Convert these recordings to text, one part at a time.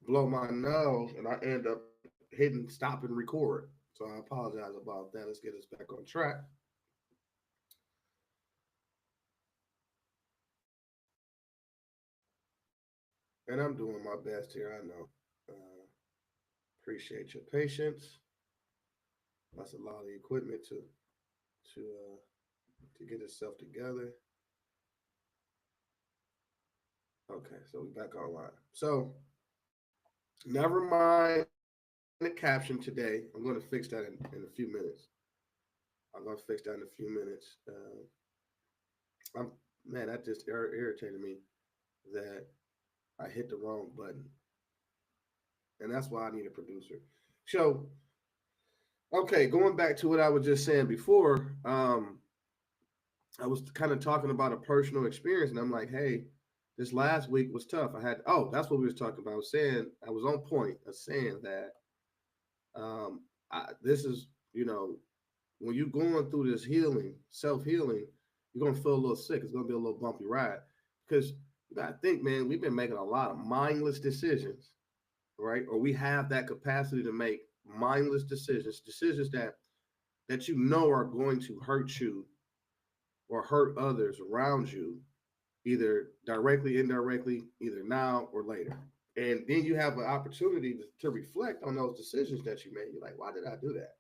blow my nose and I end up hitting stop and record. So I apologize about that. Let's get us back on track. And I'm doing my best here. I know. Appreciate your patience. That's a lot of equipment to uh, to get itself together. Okay, so we back online. So never mind the caption today. I'm going to fix that in a few minutes. I'm going to fix that in a few minutes. I'm man, that just irritated me that I hit the wrong button, and that's why I need a producer. So okay, going back to what I was just saying before, I was kind of talking about a personal experience, and I'm like, hey, this last week was tough. I had that's what we was talking about. I was saying I was on point of saying that this is when you're going through this healing, self healing, you're gonna feel a little sick. It's gonna be a little bumpy ride because you gotta think, man, we've been making a lot of mindless decisions, right? Or we have that capacity to make mindless decisions, decisions that you know are going to hurt you or hurt others around you, either directly, indirectly, either now or later. And then you have an opportunity to reflect on those decisions that you made. You're like, why did I do that?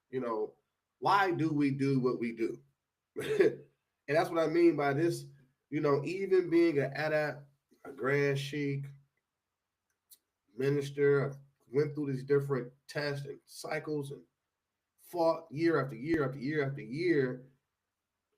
You know, why do we do what we do? And that's what I mean by this. Even being an adept, a grand sheik, minister, I went through these different tests and cycles and fought year after year after year after year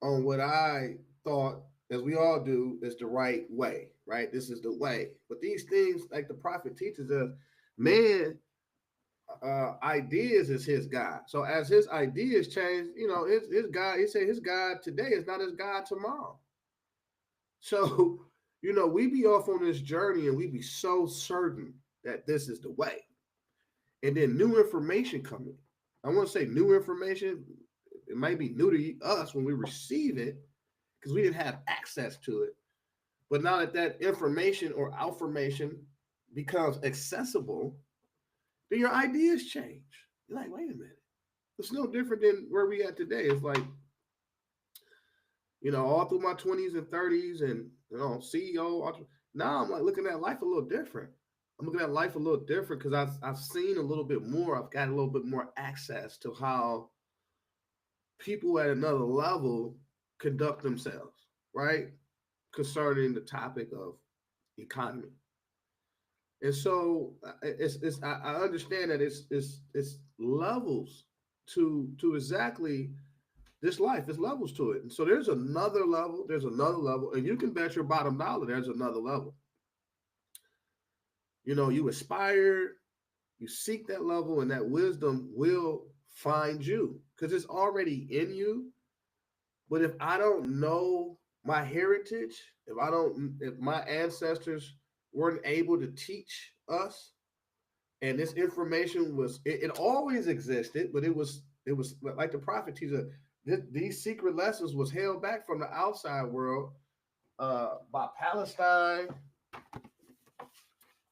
on what I thought, as we all do, is the right way, right? This is the way. But these things, like the prophet teaches us, man, ideas is his God. So as his ideas change, his God, he said his God today is not his God tomorrow. So, we be off on this journey and we be so certain that this is the way. And then new information coming. I want to say new information. It might be new to us when we receive it because we didn't have access to it. But now that that information or affirmation becomes accessible, then your ideas change. You're like, wait a minute. It's no different than where we at today. It's like, all through my 20s and 30s and, CEO. Now I'm like looking at life a little different. I'm looking at life a little different because I've seen a little bit more. I've got a little bit more access to how people at another level conduct themselves, right? Concerning the topic of economy. And so I understand that it's levels to exactly this life. There's levels to it. And so there's another level, and you can bet your bottom dollar there's another level. You aspire, you seek that level, and that wisdom will find you because it's already in you. But if I don't know my heritage, if my ancestors weren't able to teach us, and this information it always existed, but it was like the prophet teacher. These secret lessons was held back from the outside world by Palestine.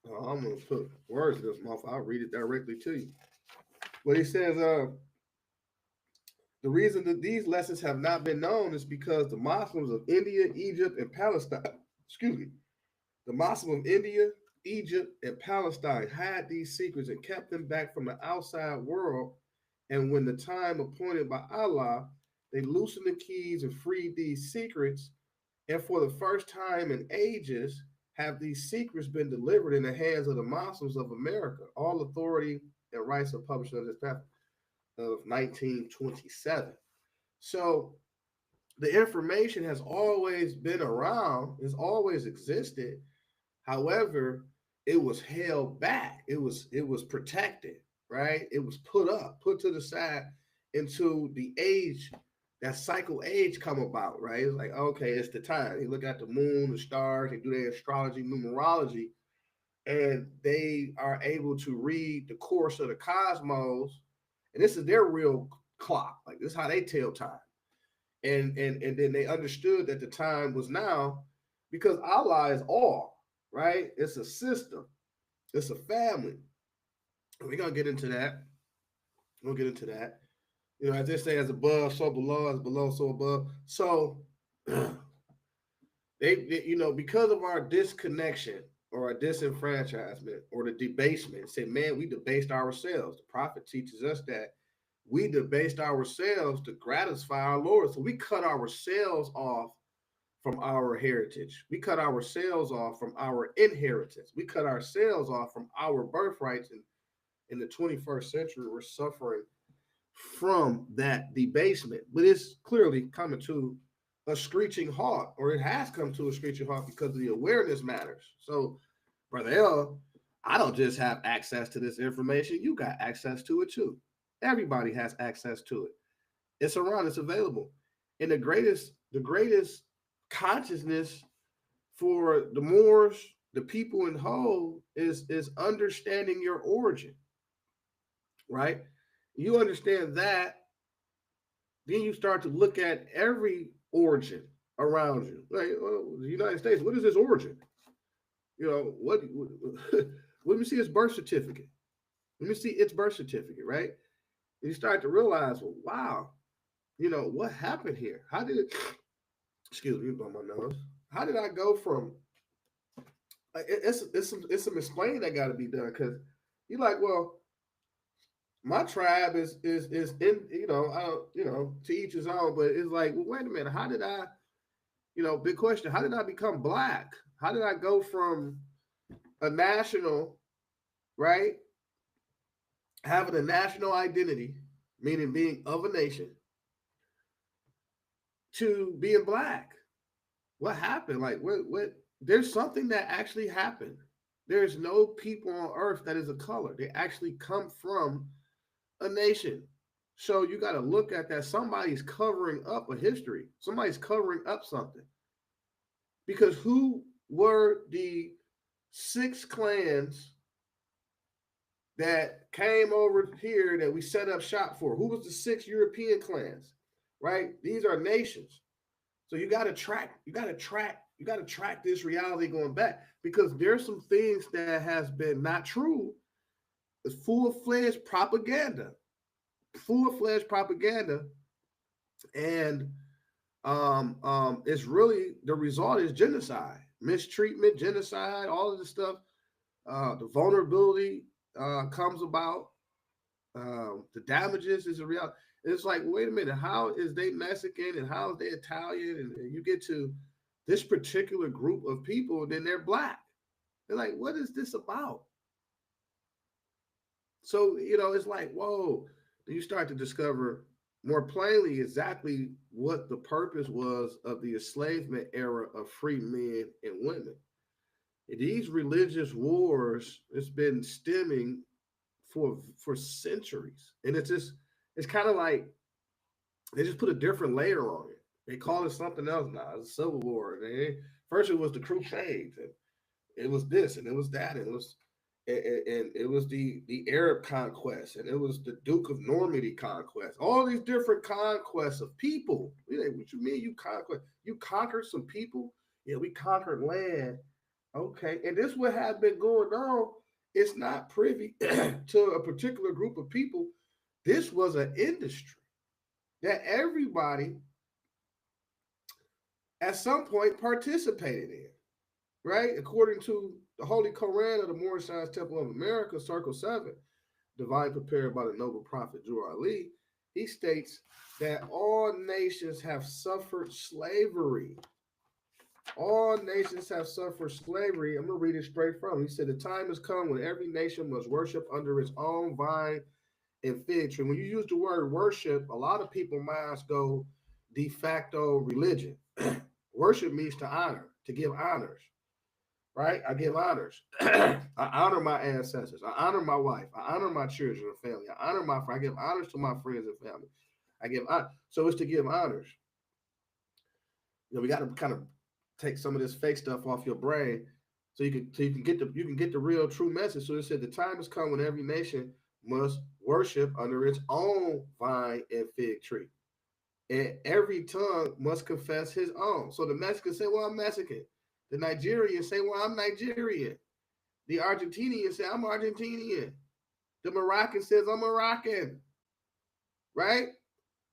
I'm gonna put words in this mouth. I'll read it directly to you. But he says, the reason that these lessons have not been known is because the Muslims of India, Egypt, and Palestine, excuse me, the Muslims of India, Egypt, and Palestine had these secrets and kept them back from the outside world. And when the time appointed by Allah, they loosened the keys and freed these secrets. And for the first time in ages, have these secrets been delivered in the hands of the Muslims of America. All authority and rights are published under this path of 1927. So the information has always been around, has always existed. However, it was held back. It was protected, right? It was put to the side until the age, that cycle age come about, right? It's like, okay, it's the time. They look at the moon, the stars, they do their astrology, numerology, and they are able to read the course of the cosmos. And this is their real clock. Like this is how they tell time. And then they understood that the time was now because Allah is all, right? It's a system. It's a family. We're gonna get into that. We'll get into that. You know, as they say, as above, so below, as below, so above. So you know, because of our disconnection or our disenfranchisement or the debasement, say, man, we debased ourselves. The prophet teaches us that we debased ourselves to gratify our Lord. So we cut ourselves off from our heritage. We cut ourselves off from our inheritance. We cut ourselves off from our birthrights. And in the 21st century, we're suffering from that debasement. But it's clearly coming to a screeching halt, or it has come to a screeching halt because the awareness matters. So, Brother L, I don't just have access to this information, you got access to it too. Everybody has access to it. It's around, it's available. And the greatest consciousness for the Moors, the people in whole, is understanding your origin, right? You understand that, then you start to look at every origin around you. Like, well, the United States, what is its origin? You know, what let me see its birth certificate. Let me see its birth certificate, right? And you start to realize, well, wow, you know, what happened here? How did it, excuse me, blow my nose. How did I go from, it's some explaining that got to be done because you're like, well, my tribe is in, you know, I don't, you know, to each his own, but it's like, well, wait a minute, how did I, you know, big question, how did I become black? How did I go from a national, right, having a national identity, meaning being of a nation, to being black? What happened? Like, what? There's something that actually happened. There's no people on earth that is a color. They actually come from a nation. So you got to look at that. Somebody's covering up a history. Somebody's covering up something. Because who were the six clans that came over here that we set up shop for? Who was the six European clans? Right? These are nations. So you got to track this reality going back because there's some things that has been not true. It's full-fledged propaganda. Full-fledged propaganda. And it's really the result is genocide, mistreatment, genocide, all of this stuff. The vulnerability comes about. The damages is a reality. It's like, wait a minute, how is they Mexican and how is they Italian? And you get to this particular group of people, then they're black. They're like, what is this about? So, you know, it's like, whoa, you start to discover more plainly exactly what the purpose was of the enslavement era of free men and women. And these religious wars, it's been stemming for centuries. And it's kind of like they just put a different layer on it. They call it something else now. It's a civil war. First it was the Crusades, and it was this, and it was that, and it was the Arab conquest, and it was the Duke of Normandy conquest. All these different conquests of people. What you mean you conquest? You conquered some people? Yeah, we conquered land. Okay, and this would have been going on. It's not privy to a particular group of people. This was an industry that everybody at some point participated in, right? According to the Holy Koran of the Moorish Science Temple of America, Circle 7, divine prepared by the noble prophet Jur Ali, he states that all nations have suffered slavery. All nations have suffered slavery. I'm going to read it straight from him. He said, the time has come when every nation must worship under its own vine and fig tree. When you use the word worship, a lot of people minds go de facto religion. Worship means to honor, to give honors, right? I give honors. I honor my ancestors. I honor my wife. I honor my children and family. I give honors to my friends and family. So it's to give honors. You know, we got to kind of take some of this fake stuff off your brain so you can get the real true message. So it said the time has come when every nation must worship under its own vine and fig tree. And every tongue must confess his own. So the Mexican say, well, I'm Mexican. The Nigerian say, well, I'm Nigerian. The Argentinian said, I'm Argentinian. The Moroccan says, I'm Moroccan. Right?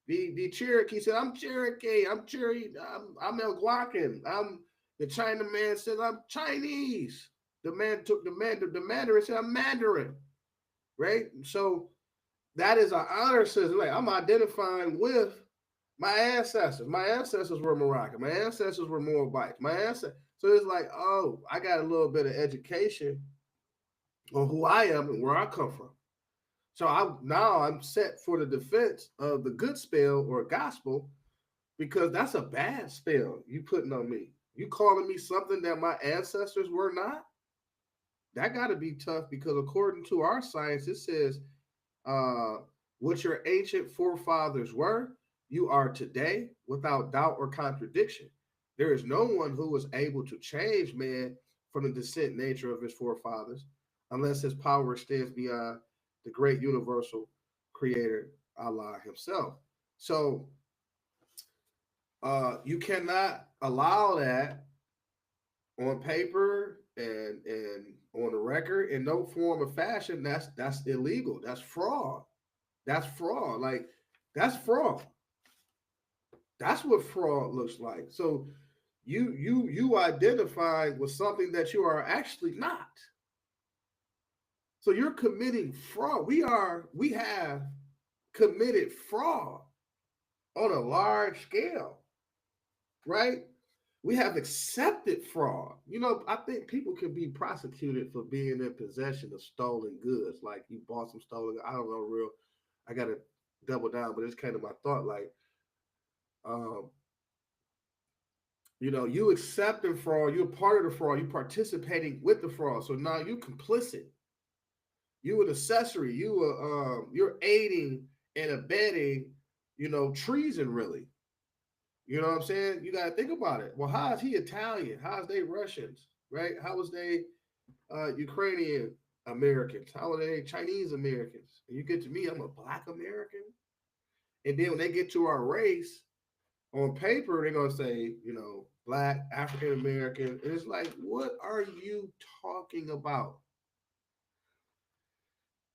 The Cherokee said, I'm Cherokee. I'm Algonquin. The Chinaman said, I'm Chinese. The Mandarin said, I'm Mandarin. Right? So that is an honor system. Like, I'm identifying with my ancestors. My ancestors were Moroccan. My ancestors were Moabites. So it's like, oh, I got a little bit of education on who I am and where I come from. So I'm set for the defense of the good spell or gospel, because that's a bad spell you putting on me. You calling me something that my ancestors were not? That got to be tough, because according to our science, it says what your ancient forefathers were, you are today without doubt or contradiction. There is no one who was able to change man from the descent nature of his forefathers unless his power extends beyond the great universal creator, Allah himself. So you cannot allow that on paper and on the record in no form or fashion. That's illegal. That's fraud. That's fraud. Like, that's fraud. That's what fraud looks like. So you identify with something that you are actually not. So you're committing fraud. We have committed fraud on a large scale, right? We have accepted fraud. I think people can be prosecuted for being in possession of stolen goods. Like, you bought some stolen, I don't know, real. I gotta double down, but it's kind of my thought. Like, um, you accepting fraud, you're part of the fraud, you're participating with the fraud. So now you're complicit. You an accessory. You're aiding and abetting, treason, really. You know what I'm saying? You gotta think about it. Well, how is he Italian? How is they Russians? Right? How is they Ukrainian Americans? How are they Chinese Americans? And you get to me, I'm a Black American. And then when they get to our race, on paper, they're gonna say, Black, African American. And it's like, what are you talking about?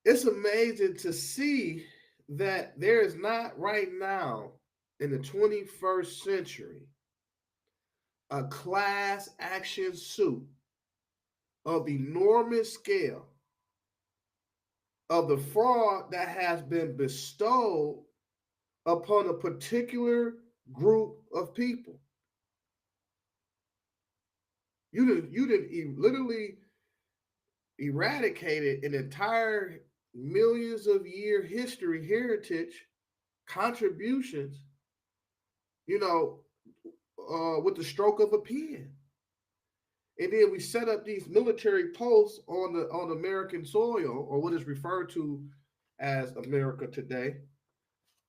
It's amazing to see that there is not right now in the 21st century a class action suit of enormous scale of the fraud that has been bestowed upon a particular group of people. You didn't literally eradicated an entire millions of year history, heritage, contributions, with the stroke of a pen. And then we set up these military posts on American soil, or what is referred to as America today.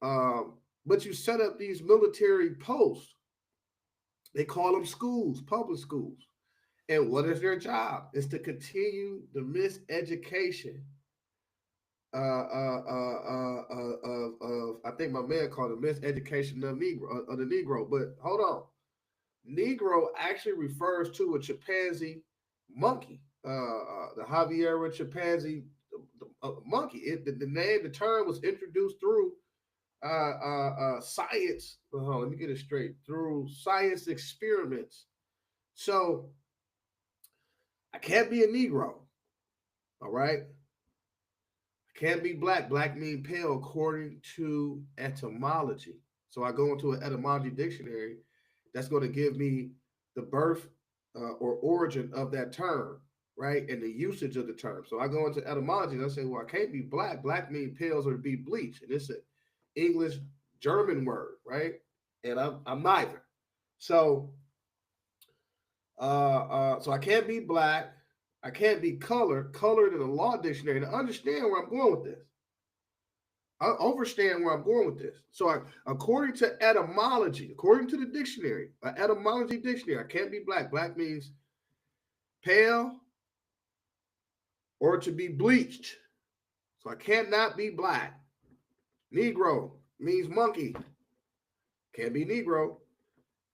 But you set up these military posts. They call them schools, public schools. And what is their job? It's to continue the miseducation of I think my man called it miseducation of the Negro. But hold on, Negro actually refers to a chimpanzee monkey, the Javiera chimpanzee monkey. The term was introduced through science. Let me get it straight. Through science experiments. So I can't be a Negro. All right. I can't be Black. Black mean pale according to etymology. So I go into an etymology dictionary that's going to give me the birth or origin of that term, right? And the usage of the term. So I go into etymology and I say, well, I can't be Black. Black mean pales or to be bleached. And it's an English German word, right? And I'm neither. So so I can't be Black. I can't be colored in a law dictionary. To understand where I'm going with this, I understand where I'm going with this. So according to etymology, according to the dictionary, an etymology dictionary, I can't be Black. Black means pale or to be bleached. So I cannot be Black. Negro means monkey. Can't be Negro.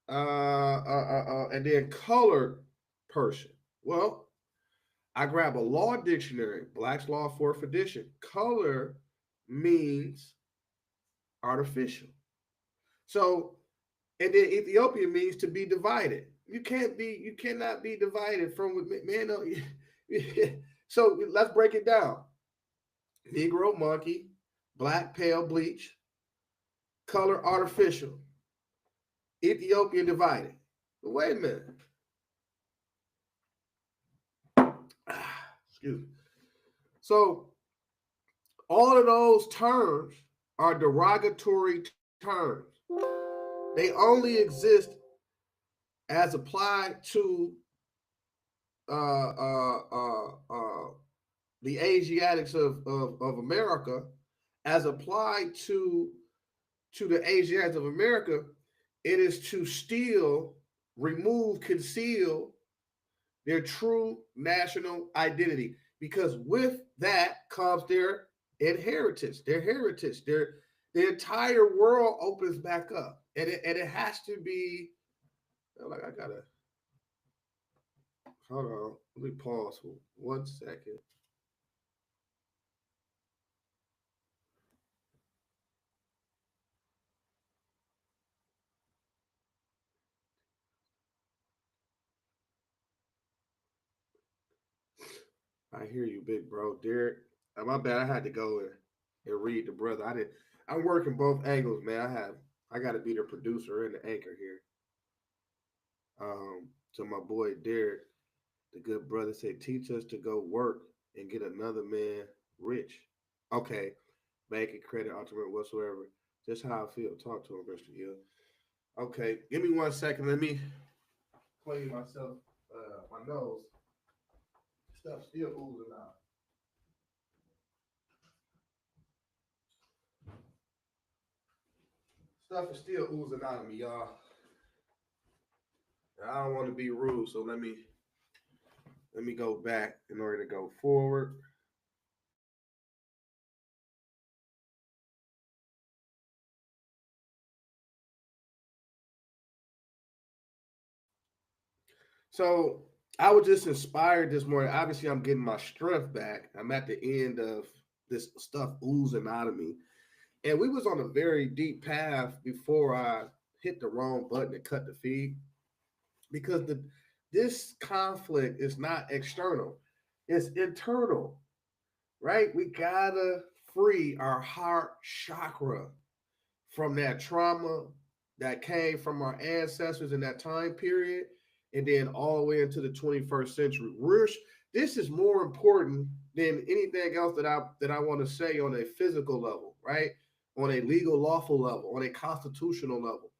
And then colored person. Well, I grab a law dictionary, Black's Law 4th edition. Color means artificial. So, and then Ethiopia means to be divided. You cannot be divided from man. No, so let's break it down. Negro monkey, black pale bleach, color artificial, Ethiopian divided. But wait a minute. Excuse me. So all of those terms are derogatory terms. They only exist as applied to the Asiatics of America, as applied to the Asiatics of America. It is to steal, remove, conceal their true national identity, because with that comes their inheritance, their heritage, the entire world opens back up, and it has to be like, I gotta hold on. Let me pause for 1 second. I hear you, big bro, Derek. My bad. I had to go and read the brother. I didn't. I'm working both angles, man. I got to be the producer and the anchor here. So my boy Derek, the good brother, said, "Teach us to go work and get another man rich." Okay, banking, credit, ultimate, whatsoever. Just how I feel. Talk to him, Mr. Hill. Okay, give me 1 second. Let me clean myself, my nose. Stuff still oozing out. Stuff is still oozing out of me, y'all. I don't want to be rude, so let me go back in order to go forward. So I was just inspired this morning. Obviously, I'm getting my strength back. I'm at the end of this stuff oozing out of me. And we was on a very deep path before I hit the wrong button and cut the feed, because this conflict is not external. It's internal, right? We gotta free our heart chakra from that trauma that came from our ancestors in that time period, and then all the way into the 21st century. This is more important than anything else that I want to say on a physical level, right? On a legal, lawful level, on a constitutional level.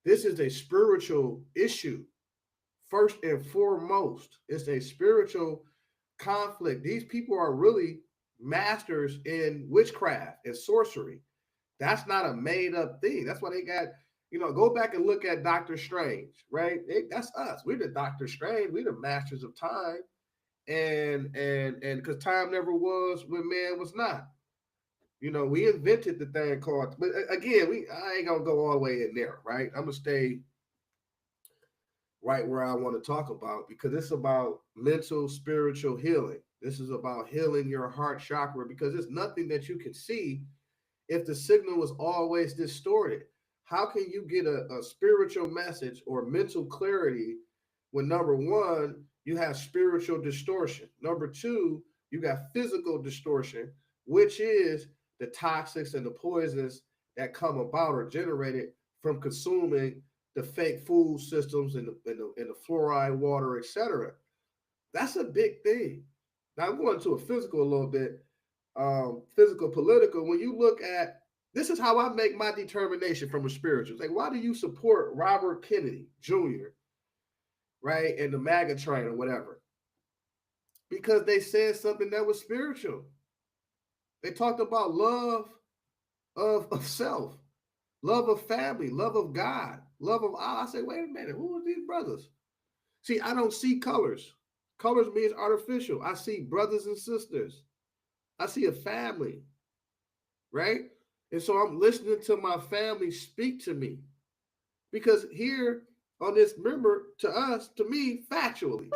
This is a spiritual issue. First and foremost, it's a spiritual conflict. These people are really masters in witchcraft and sorcery. That's not a made up thing. That's why they got, go back and look at Doctor Strange, right? That's us. We're the Doctor Strange. We're the masters of time. And because time never was when man was not. We invented the thing called, but again, I ain't gonna go all the way in there, right? I'm gonna stay right where I want to talk about, because it's about mental, spiritual healing. This is about healing your heart chakra, because it's nothing that you can see if the signal is always distorted. How can you get a spiritual message or mental clarity when, number one, you have spiritual distortion? Number two, you got physical distortion, which is the toxics and the poisons that come about or generated from consuming the fake food systems and the fluoride water, etc. That's a big thing. Now I'm going to a physical a little bit, physical, political. When you look at, this is how I make my determination from a spiritual. It's like, why do you support Robert Kennedy Jr., right, and the MAGA train or whatever? Because they said something that was spiritual. They talked about love of self, love of family, love of God, love of Allah. I say, wait a minute, who are these brothers? See, I don't see colors. Colors means artificial. I see brothers and sisters. I see a family, right? And so I'm listening to my family speak to me. Because here on this, remember, to us, to me, factually,